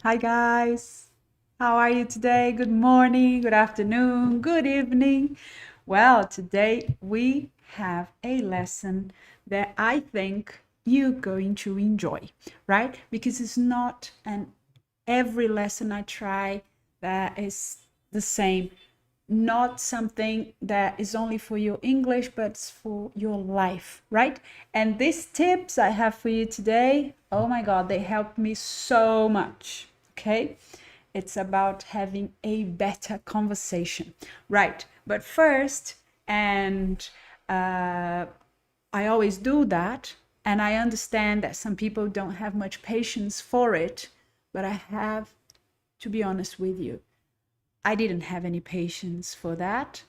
Hi guys. How are you today? Good morning, good afternoon, good evening. Well, today we have a lesson that I think you're going to enjoy, right? Because it's not an every lesson I try that is the same, not something that is only for your English, but it's for your life, right? And these tips I have for you today, oh my God, they helped me so much, okay? It's about having a better conversation, right? But first, and I always do that, and I understand that some people don't have much patience for it, but I have to be honest with you. I didn't have any patience for that.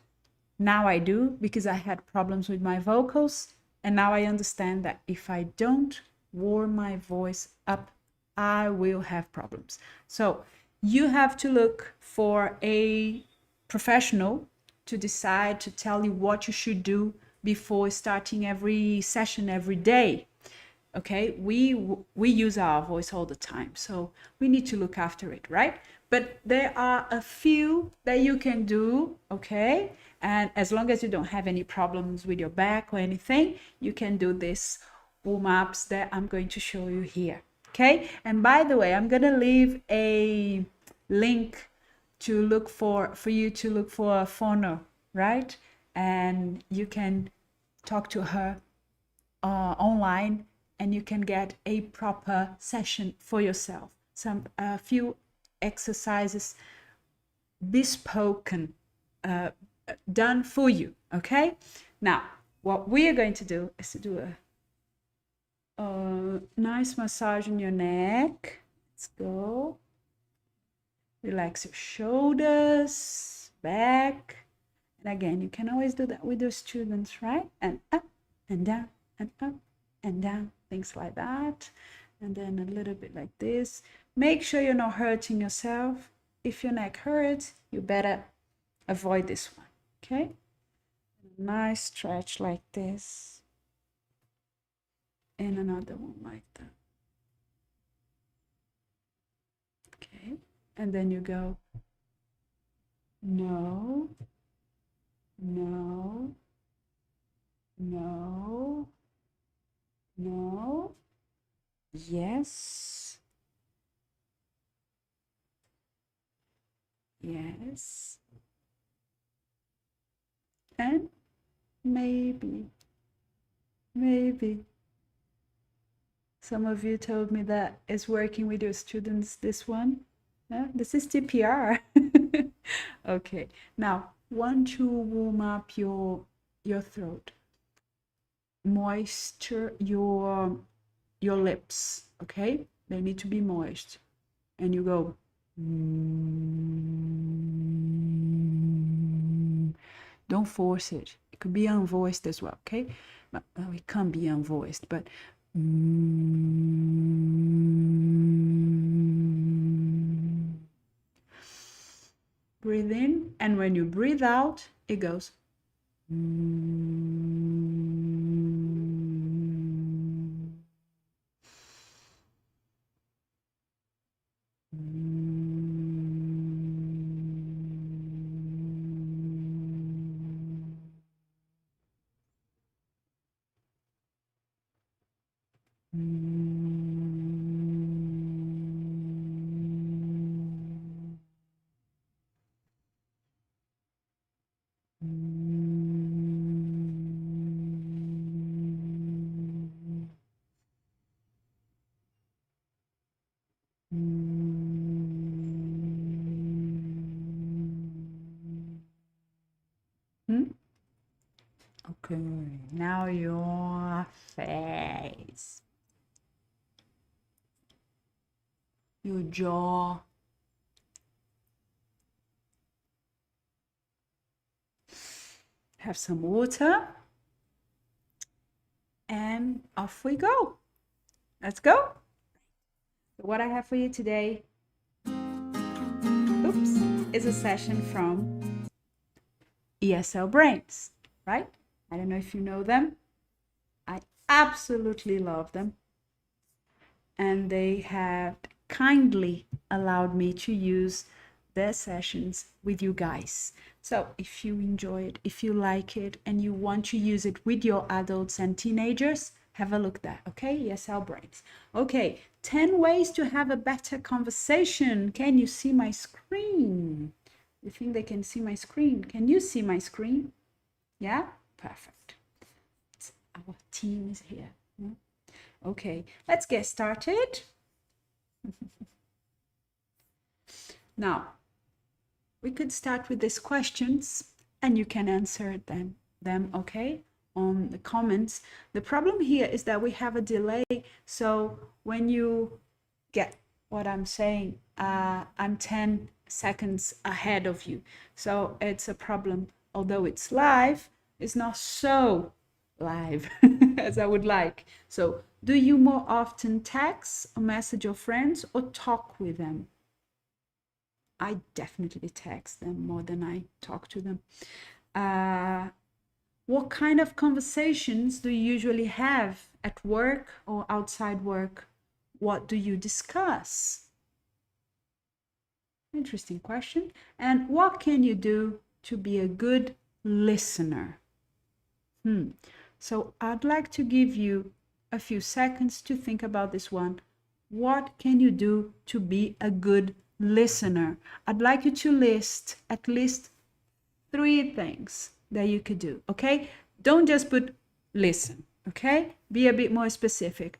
Now I do because I had problems with my vocals. And now I understand that if I don't warm my voice up, I will have problems. So you have to look for a professional to decide to tell you what you should do before starting every session every day. Okay, we use our voice all the time, so we need to look after it, right? But there are a few that you can do, okay? And as long as you don't have any problems with your back or anything, you can do this warm-ups that I'm going to show you here, okay? And by the way, I'm gonna leave a link to look for you to look for a phono, right? And you can talk to her online, and you can get a proper session for yourself. Some a few exercises bespoken, done for you. Okay. Now, what we are going to do is to do a nice massage on your neck. Let's go. Relax your shoulders, back. And again, you can always do that with your students, right? And up and down and up and down, things like that. And then a little bit like this. Make sure you're not hurting yourself. If your neck hurts, you better avoid this one, okay? Nice stretch like this. And another one like that. Okay, and then you go, no, no, no, no, yes, yes, and maybe. Some of you told me that is working with your students, this one. Yeah, this is TPR. Okay, now want to warm up your throat, moisture your lips, okay? They need to be moist. And you go, don't force it. It could be unvoiced as well, okay? Well, it can be unvoiced, but breathe in, and when you breathe out, it goes. Okay, now your face, your jaw, have some water, and off we go. Let's go. So what I have for you today, oops, is a session from ESL Brains, right? I don't know if you know them. I absolutely love them. And they have kindly allowed me to use their sessions with you guys. So if you enjoy it, if you like it, and you want to use it with your adults and teenagers, have a look there, okay? ESL Brains. Okay, 10 ways to have a better conversation. Can you see my screen? You think they can see my screen? Can you see my screen? Yeah? Perfect. Our team is here. Okay, let's get started. Now, we could start with these questions and you can answer them, okay, on the comments. The problem here is that we have a delay. So when you get what I'm saying, I'm 10 seconds ahead of you. So it's a problem. Although it's live, it's not so live as I would like. So do you more often text or message your friends or talk with them? I definitely text them more than I talk to them. What kind of conversations do you usually have at work or outside work? What do you discuss? Interesting question. And what can you do to be a good listener? So I'd like to give you a few seconds to think about this one. What can you do to be a good listener? I'd like you to list at least 3 things that you could do, okay? Don't just put listen, okay? Be a bit more specific.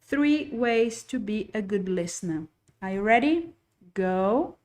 3 ways to be a good listener. Are you ready? Go.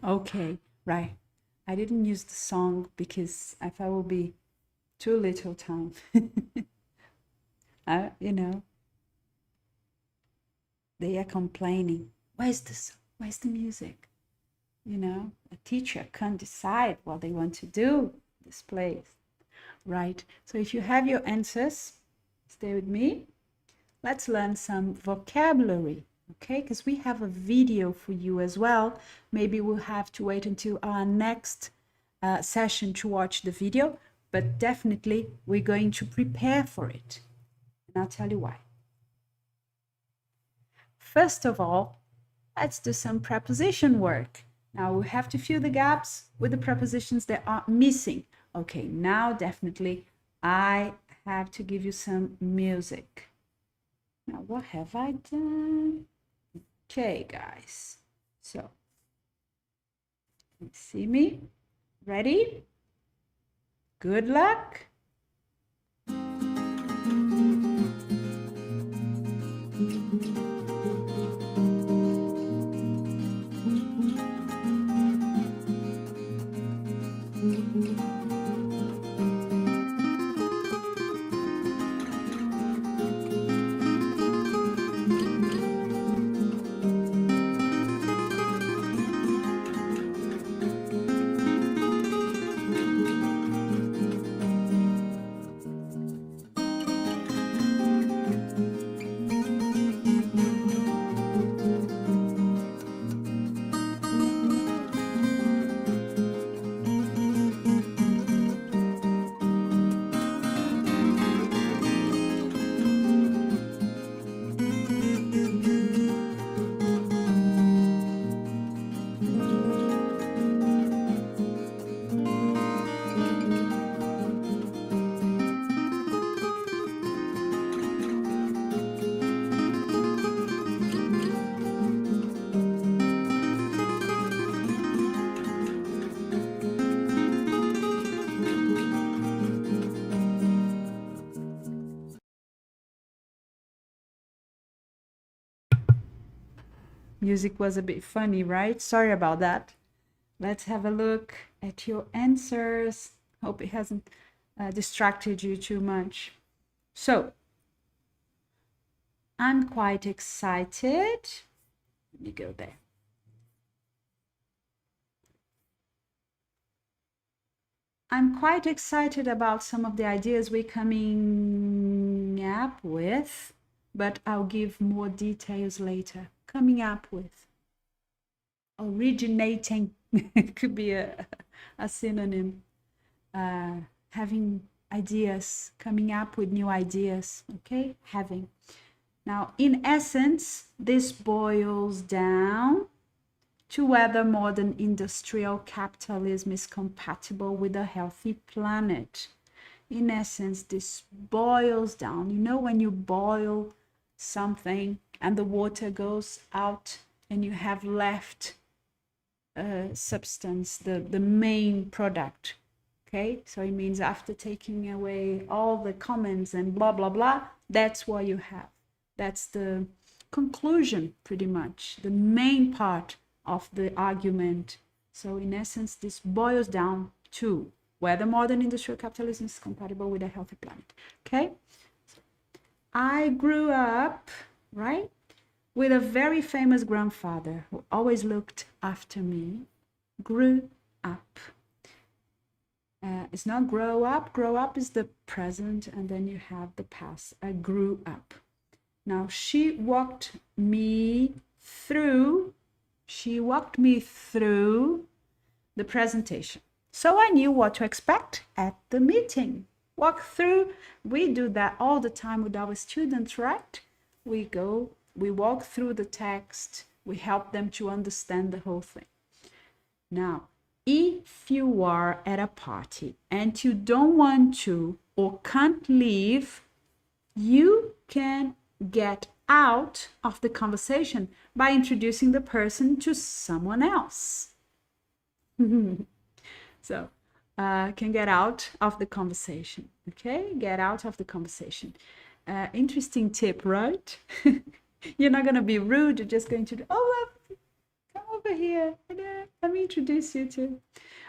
Okay, right. I didn't use the song because I thought it would be too little time. You know, they are complaining. Where's the song? Where's the music? You know, a teacher can't decide what they want to do this place, right? So if you have your answers, stay with me. Let's learn some vocabulary, okay? Because we have a video for you as well. Maybe we'll have to wait until our next session to watch the video, but definitely we're going to prepare for it. And I'll tell you why. First of all, let's do some preposition work. Now we have to fill the gaps with the prepositions that are missing. Okay, now definitely I have to give you some music. Now what have I done? Okay, guys. So, you see me? Ready? Good luck. music was a bit funny, right? Sorry about that. Let's have a look at your answers. Hope it hasn't distracted you too much. So, I'm quite excited. Let me go there. I'm quite excited about some of the ideas we're coming up with, but I'll give more details later. Coming up with. Originating could be a synonym. Having ideas, coming up with new ideas, okay? Having. Now, in essence, this boils down to whether modern industrial capitalism is compatible with a healthy planet. In essence, this boils down. You know, when you boil something and the water goes out and you have left substance, the main product. Okay, so it means after taking away all the comments and blah, blah, blah, that's what you have. That's the conclusion, pretty much, the main part of the argument. So in essence, this boils down to whether modern industrial capitalism is compatible with a healthy planet. Okay, I grew up, right, with a very famous grandfather who always looked after me. Grew up. It's not grow up. Grow up is the present, and then you have the past. I grew up. Now, she walked me through the presentation. So I knew what to expect at the meeting. Walk through, we do that all the time with our students, right? We walk through the text, we help them to understand the whole thing. Now, if you are at a party and you don't want to or can't leave, you can get out of the conversation by introducing the person to someone else. So, can get out of the conversation, okay? Get out of the conversation. Interesting tip, right? You're not going to be rude, you're just going to, oh, come over here, let me introduce you to.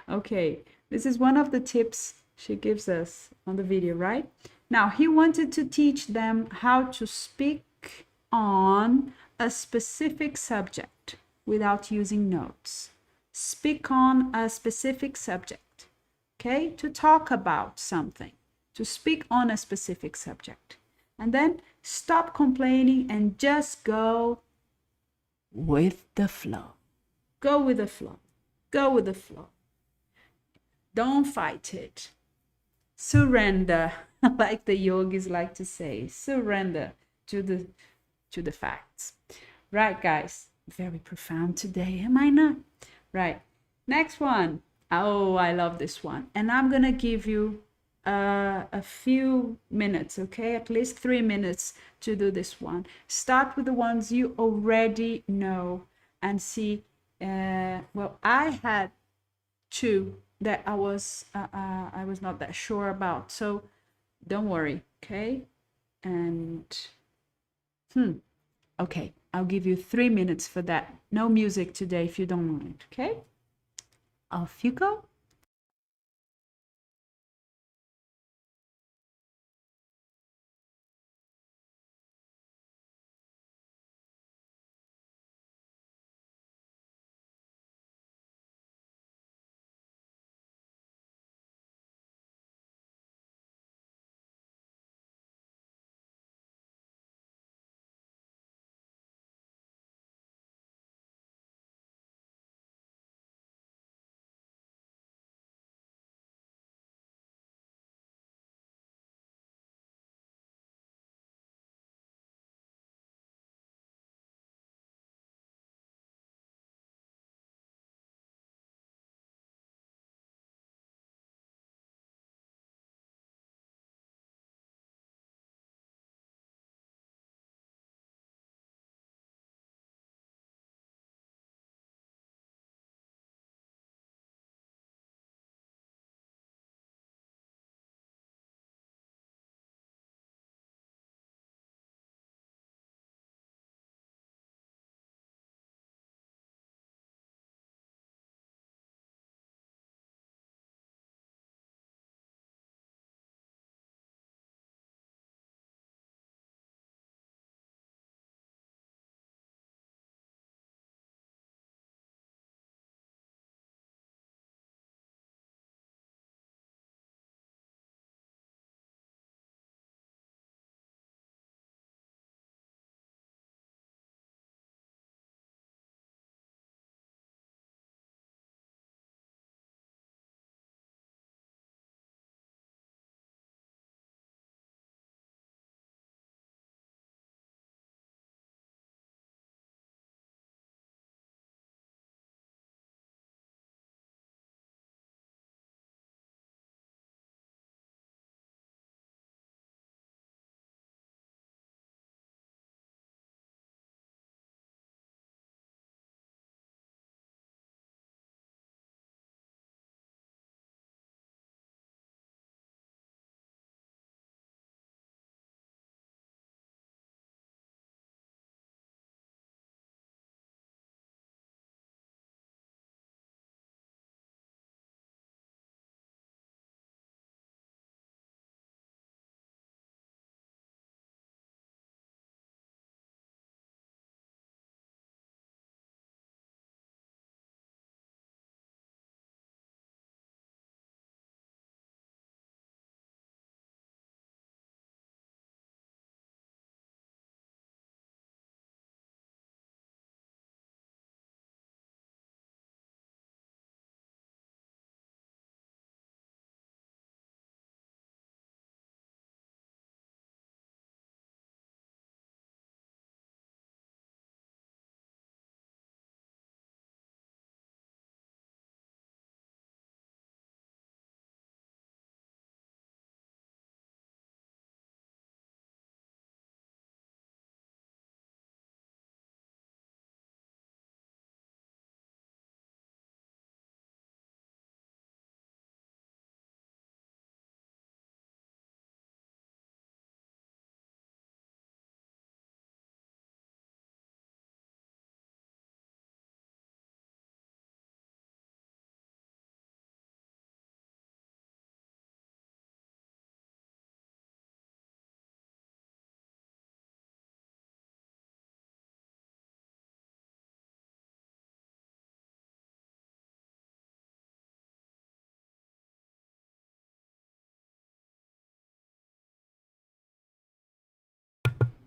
Okay, this is one of the tips she gives us on the video, right? Now, he wanted to teach them how to speak on a specific subject without using notes. Speak on a specific subject, okay? To talk about something, to speak on a specific subject. And then stop complaining and just go with the flow. Go with the flow. Go with the flow. Don't fight it. Surrender, like the yogis like to say. Surrender to the facts. Right, guys? Very profound today, am I not? Right. Next one. Oh, I love this one. And I'm going to give you a few minutes, okay? At least 3 minutes to do this one. Start with the ones you already know and see. Well, I had two that I was not that sure about, so don't worry, okay? And okay, I'll give you 3 minutes for that. No music today if you don't mind, okay? Off you go.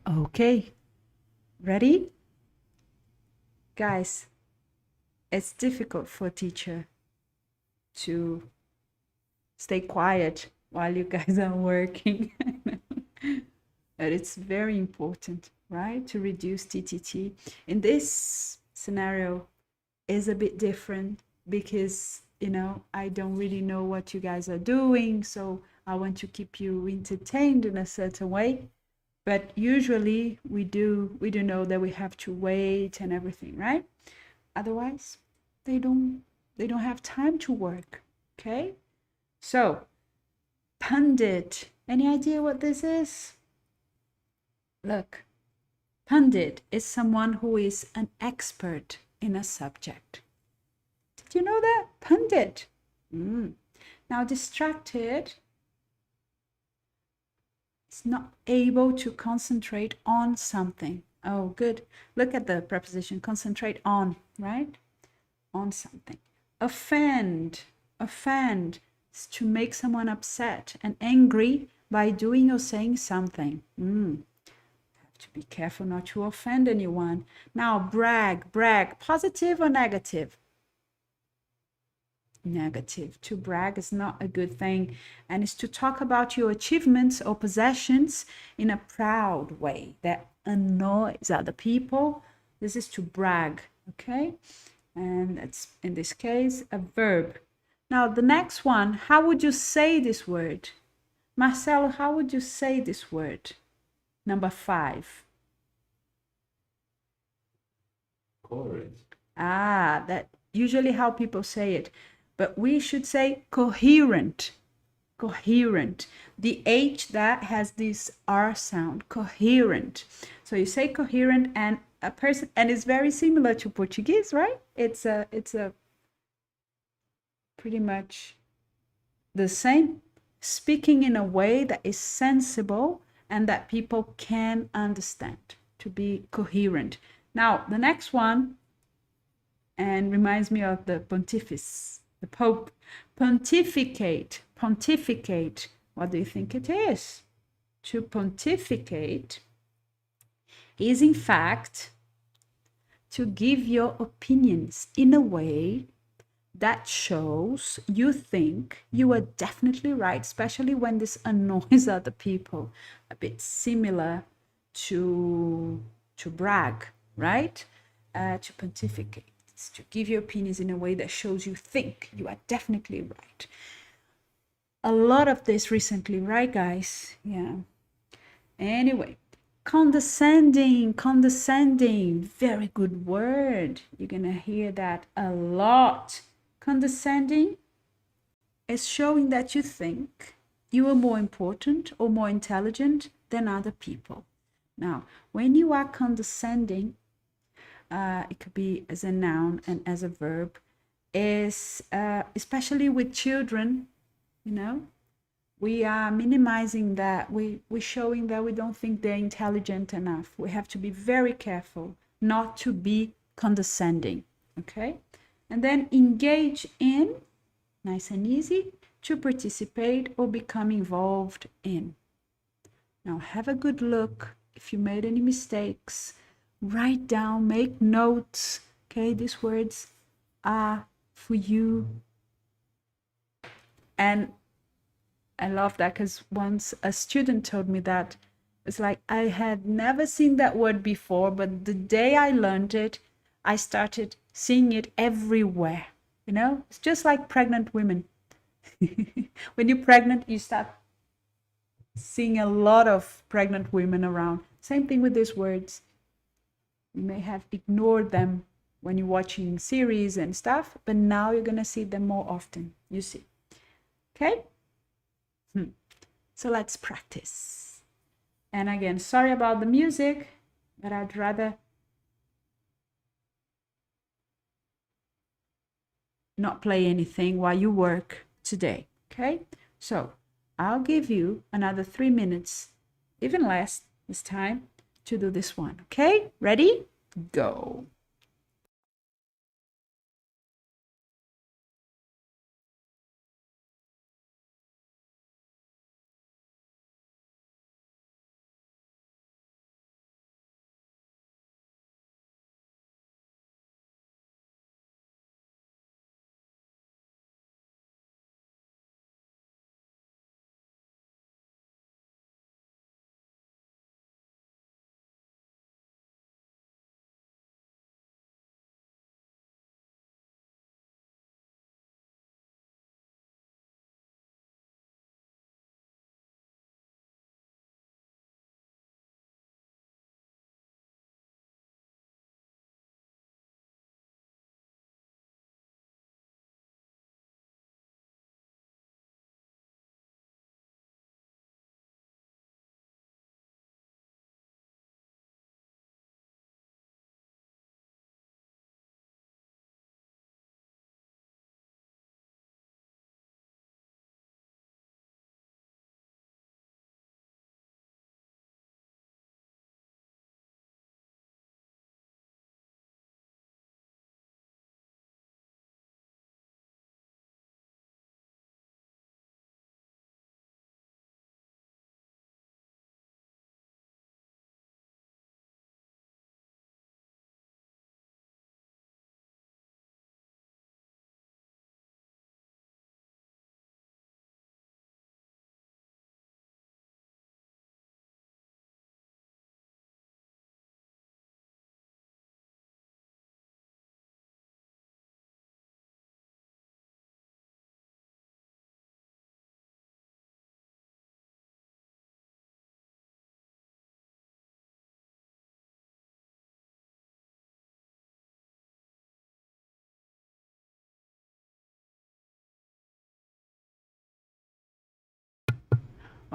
Okay, ready? Guys, it's difficult for a teacher to stay quiet while you guys are working. But it's very important, right? To reduce TTT. In this scenario is a bit different because, I don't really know what you guys are doing. So I want to keep you entertained in a certain way. But usually we do know that we have to wait and everything, right? Otherwise, they don't have time to work. Okay? So, pundit. Any idea what this is? Look, pundit is someone who is an expert in a subject. Did you know that? Pundit. Now, distracted is not able to concentrate on something. Oh, good. Look at the preposition concentrate on, right? On something. Offend. Offend is to make someone upset and angry by doing or saying something. Have to be careful not to offend anyone. Now, brag. Brag. Positive or negative? Negative. To brag is not a good thing, and it's to talk about your achievements or possessions in a proud way that annoys other people. This is to brag, okay? And it's, in this case, a verb. Now, the next one, how would you say this word? Marcelo, how would you say this word? Number 5. Coherent. That usually how people say it. But we should say coherent. Coherent. The H that has this R sound, coherent. So you say coherent, and a person, and it's very similar to Portuguese, right? It's a pretty much the same. Speaking in a way that is sensible and that people can understand, to be coherent. Now, the next one, and reminds me of the pontifice, the Pope. Pontificate. Pontificate. What do you think it is? To pontificate is, in fact, to give your opinions in a way that shows you think you are definitely right, especially when this annoys other people. A bit similar to brag, right? To pontificate. It's to give your opinions in a way that shows you think you are definitely right. A lot of this recently, right, guys? Yeah. Anyway, condescending, condescending, very good word. You're gonna hear that a lot. Condescending is showing that you think you are more important or more intelligent than other people. Now, when you are condescending, it could be as a noun and as a verb, is especially with children, we are minimizing that. We're showing that we don't think they're intelligent enough. We have to be very careful not to be condescending, okay? And then engage in, nice and easy, to participate or become involved in. Now have a good look. If you made any mistakes, write down, make notes, okay? These words are for you. And I love that because once a student told me that, it's like I had never seen that word before, but the day I learned it, I started seeing it everywhere. It's just like pregnant women. When you're pregnant, you start seeing a lot of pregnant women around. Same thing with these words. You may have ignored them when you're watching series and stuff, but now you're going to see them more often. You see. Okay? So let's practice. And again, sorry about the music, but I'd rather not play anything while you work today. Okay? So I'll give you another 3 minutes, even less this time, to do this one. Okay? Ready? Go.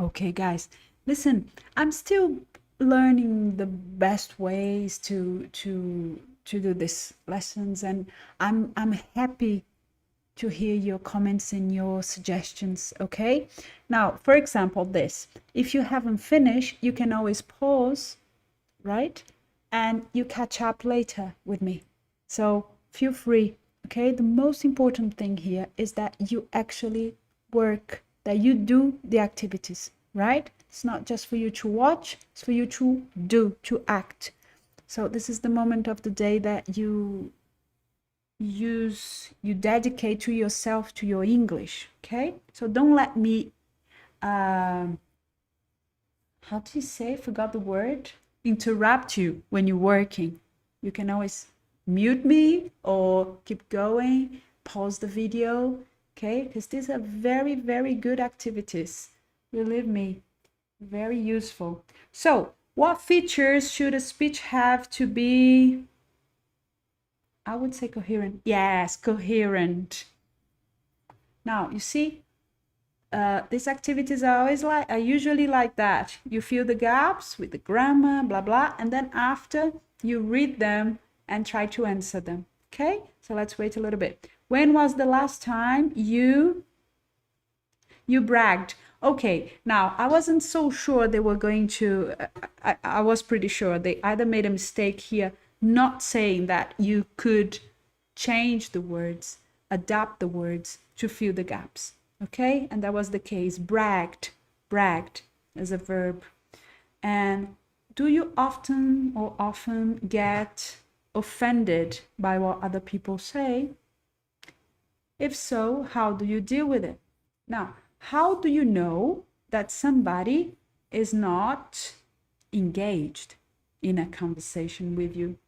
Okay, guys, listen, I'm still learning the best ways to do these lessons, and I'm happy to hear your comments and your suggestions, okay? Now, for example, this. If you haven't finished, you can always pause, right? And you catch up later with me. So feel free, okay? The most important thing here is that you actually work, that you do the activities, right? It's not just for you to watch, it's for you to do, to act. So this is the moment of the day that you dedicate to yourself, to your English, okay? So don't let me how do you say, forgot the word, interrupt you when you're working. You can always mute me or keep going, pause the video, okay? Because these are very, very good activities. Believe me, very useful. So what features should a speech have to be, I would say, coherent? Yes, coherent. Now, you see, these activities are usually like that. You fill the gaps with the grammar, blah, blah, and then after you read them and try to answer them. Okay, so let's wait a little bit. When was the last time you bragged? Okay, now I wasn't so sure they were going to, I was pretty sure they either made a mistake here, not saying that you could change the words, adapt the words to fill the gaps. Okay, and that was the case. Bragged as a verb. And do you often get offended by what other people say? If so, how do you deal with it? Now, how do you know that somebody is not engaged in a conversation with you?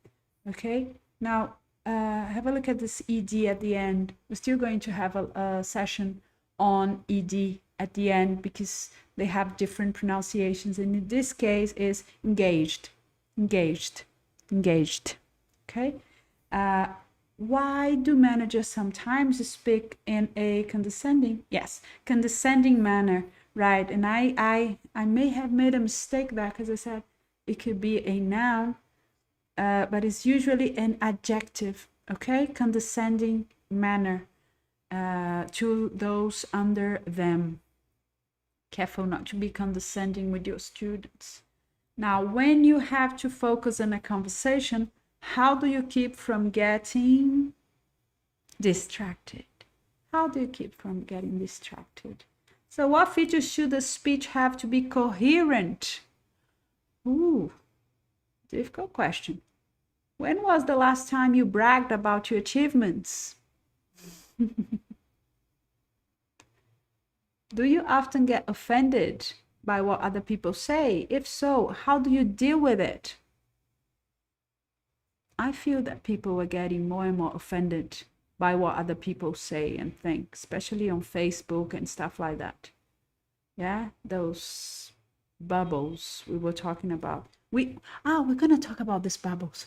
Okay, now have a look at this ed at the end. We're still going to have a session on ed at the end because they have different pronunciations, and in this case is engaged. Okay, why do managers sometimes speak in a condescending, condescending manner, right? And I may have made a mistake there because I said it could be a noun, but it's usually an adjective, okay? Condescending manner to those under them. Careful not to be condescending with your students. Now, when you have to focus on a conversation, how do you keep from getting distracted? How do you keep from getting distracted? So what features should the speech have to be coherent? Ooh, difficult question. When was the last time you bragged about your achievements? Do you often get offended by what other people say? If so, how do you deal with it? I feel that people are getting more and more offended by what other people say and think, especially on Facebook and stuff like that. Yeah, those bubbles we were talking about. We're gonna talk about these bubbles.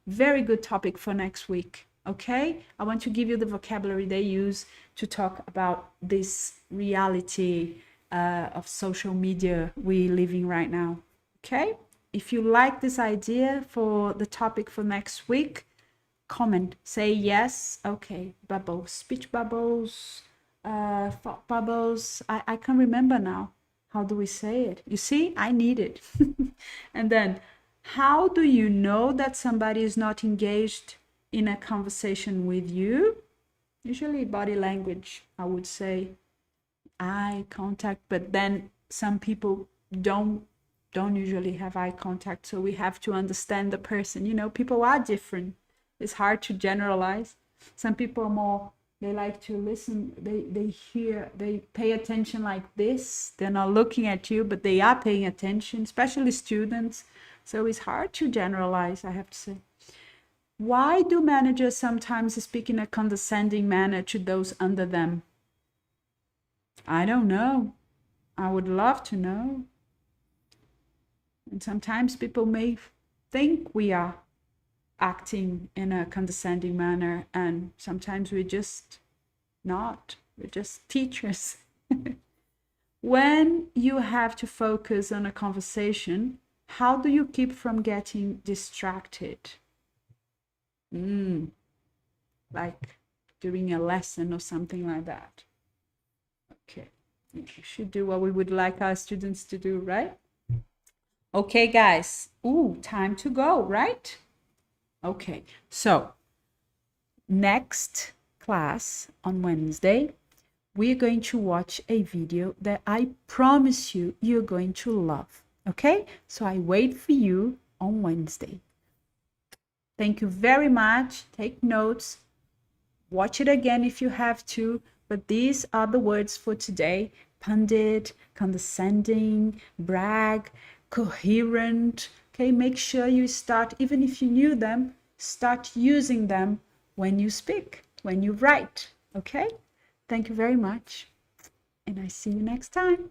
Very good topic for next week. Okay, I want to give you the vocabulary they use to talk about this reality of social media we're living right now. Okay, if you like this idea for the topic for next week, comment, say yes. Okay, bubbles, speech bubbles, thought bubbles. I can't remember now. How do we say it? You see, I need it. And then, how do you know that somebody is not engaged in a conversation with you? Usually body language, I would say, eye contact, but then some people don't usually have eye contact, so we have to understand the person. You know, people are different. It's hard to generalize. Some people are more, they like to listen, they hear, they pay attention like this. They're not looking at you, but they are paying attention, especially students. So it's hard to generalize, I have to say. Why do managers sometimes speak in a condescending manner to those under them? I don't know. I would love to know. And sometimes people may think we are acting in a condescending manner, and sometimes we're just not. We're just teachers. When you have to focus on a conversation, how do you keep from getting distracted? Like during a lesson or something like that. Okay, we should do what we would like our students to do, right? Okay, guys. Ooh, time to go, right? Okay, so next class on Wednesday, we're going to watch a video that I promise you you're going to love. Okay, so I wait for you on Wednesday. Thank you very much. Take notes. Watch it again if you have to. But these are the words for today: pundit, condescending, brag, coherent. Okay, make sure you start, even if you knew them, start using them when you speak, when you write. Okay? Thank you very much. And I see you next time.